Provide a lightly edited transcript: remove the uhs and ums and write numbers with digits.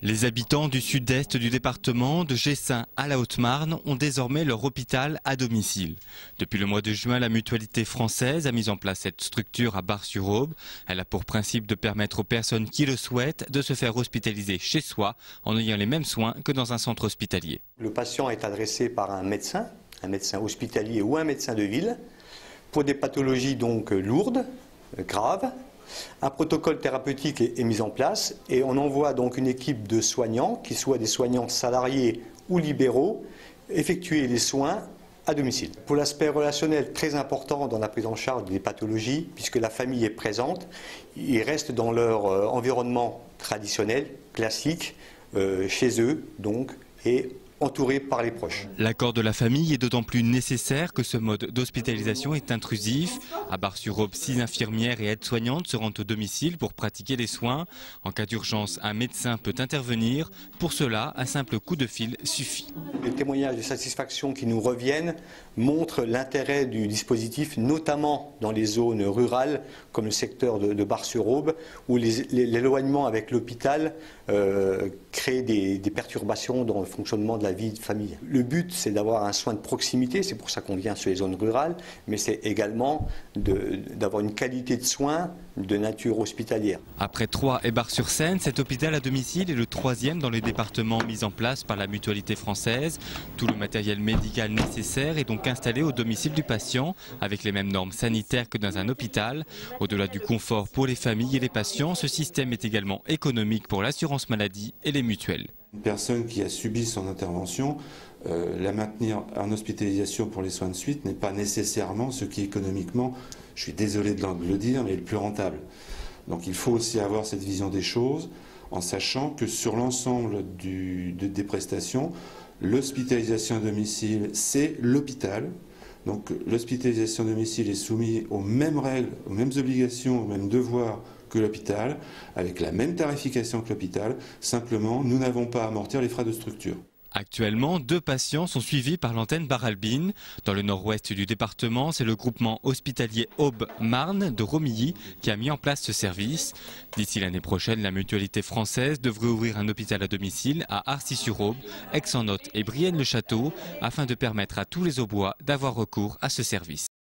Les habitants du sud-est du département, de Gessin à la Haute-Marne, ont désormais leur hôpital à domicile. Depuis le mois de juin, la Mutualité française a mis en place cette structure à Bar-sur-Aube. Elle a pour principe de permettre aux personnes qui le souhaitent de se faire hospitaliser chez soi en ayant les mêmes soins que dans un centre hospitalier. Le patient est adressé par un médecin hospitalier ou un médecin de ville, pour des pathologies donc lourdes, graves. Un protocole thérapeutique est mis en place et on envoie donc une équipe de soignants, qui soient des soignants salariés ou libéraux, effectuer les soins à domicile. Pour l'aspect relationnel, très important dans la prise en charge des pathologies, puisque la famille est présente, ils restent dans leur environnement traditionnel, classique, chez eux donc, et entourés par les proches. L'accord de la famille est d'autant plus nécessaire que ce mode d'hospitalisation est intrusif. À Bar-sur-Aube, 6 infirmières et aides-soignantes se rendent au domicile pour pratiquer les soins. En cas d'urgence, un médecin peut intervenir. Pour cela, un simple coup de fil suffit. Les témoignages de satisfaction qui nous reviennent montrent l'intérêt du dispositif, notamment dans les zones rurales, comme le secteur de Bar-sur-Aube, où l'éloignement avec l'hôpital crée des perturbations dans le fonctionnement de la vie de famille. Le but, c'est d'avoir un soin de proximité, c'est pour ça qu'on vient sur les zones rurales, mais c'est également d'avoir une qualité de soins de nature hospitalière. Après Troyes et Bar-sur-Seine, cet hôpital à domicile est le 3e dans les départements mis en place par la Mutualité française. Tout le matériel médical nécessaire est donc installé au domicile du patient, avec les mêmes normes sanitaires que dans un hôpital. Au-delà du confort pour les familles et les patients, ce système est également économique pour l'assurance maladie et les mutuelles. Une personne qui a subi son intervention, la maintenir en hospitalisation pour les soins de suite n'est pas nécessairement ce qui économiquement, je suis désolé de le dire, mais est le plus rentable. Donc il faut aussi avoir cette vision des choses en sachant que sur l'ensemble des prestations, l'hospitalisation à domicile, c'est l'hôpital. Donc l'hospitalisation à domicile est soumise aux mêmes règles, aux mêmes obligations, aux mêmes devoirs que l'hôpital, avec la même tarification que l'hôpital. Simplement, nous n'avons pas à amortir les frais de structure. Actuellement, 2 patients sont suivis par l'antenne Bar-Albin. Dans le nord-ouest du département, c'est le groupement hospitalier Aube-Marne de Romilly qui a mis en place ce service. D'ici l'année prochaine, la Mutualité française devrait ouvrir un hôpital à domicile à Arcis-sur-Aube, Aix-en-Othe et Brienne-le-Château afin de permettre à tous les Aubois d'avoir recours à ce service.